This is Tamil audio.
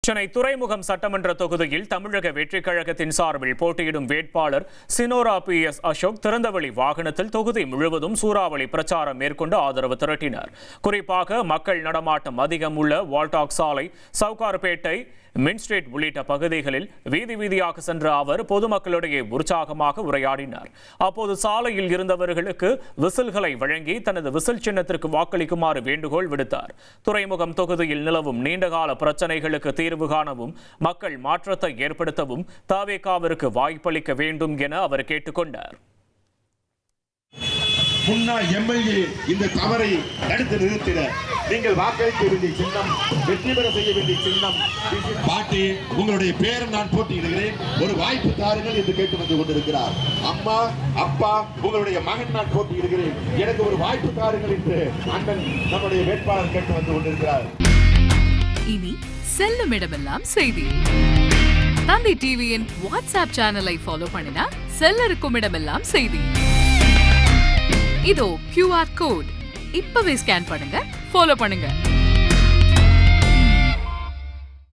சென்னை துறைமுகம் சட்டமன்ற தொகுதியில் தமிழக வெற்றிக் கழகத்தின் சார்பில் போட்டியிடும் வேட்பாளர் சினோரா PS அசோக் திறந்தவெளி வாகனத்தில் தொகுதி முழுவதும் சூறாவளி பிரச்சாரம் மேற்கொண்டு ஆதரவு திரட்டினார். குறிப்பாக மக்கள் நடமாட்டம் அதிகம் உள்ள வால்டாக் சாலை, சவுகார்பேட்டை, மின் ஸ்ட்ரீட் உள்ளிட்ட பகுதிகளில் வீதி வீதியாக சென்ற அவர் பொதுமக்களிடையே உற்சாகமாக உரையாடினார். அப்போது சாலையில் இருந்தவர்களுக்கு விசில்களை வழங்கி தனது விசில் சின்னத்திற்கு வாக்களிக்குமாறு வேண்டுகோள் விடுத்தார். துறைமுகம் தொகுதியில் நிலவும் நீண்டகால பிரச்சனைகளுக்கு தீர்வு காணவும் மக்கள் மாற்றத்தை ஏற்படுத்தவும் தவேகாவிற்கு வாய்ப்பளிக்க வேண்டும் என அவர் கேட்டுக்கொண்டார். முன்னாள் MLA இந்த தவறை தடுத்து நிறுத்திட நீங்கள் வாக்களிக்க வேண்டிய சின்னம், வெற்றி பெற செய்ய வேண்டிய சின்னம். பாட்டி, உங்களுடைய பேர் நான் போட்டியிடுகிறேன், ஒரு வாய்ப்பு தாருங்கள் என்று கேட்டு வந்து கொண்டிருக்கிறார். அம்மா, அப்பா, உங்களுடைய மகன் நான் போட்டியிடுகிறேன், எனக்கு ஒரு வாய்ப்பு தாருங்கள் என்று அண்ணன் நம்முடைய வேட்பாளர் கேட்டு வந்து கொண்டிருக்கிறார். இனி செல்லும் இடமெல்லாம் செய்தி. தந்தி டிவியின் வாட்ஸ்அப் சேனலை ஃபாலோ பண்ணினா செல்ல இருக்கும் இடமெல்லாம் செய்தி. இதோ QR கோட் இப்பவே ஸ்கேன் பண்ணுங்க, ஃபாலோ பண்ணுங்க.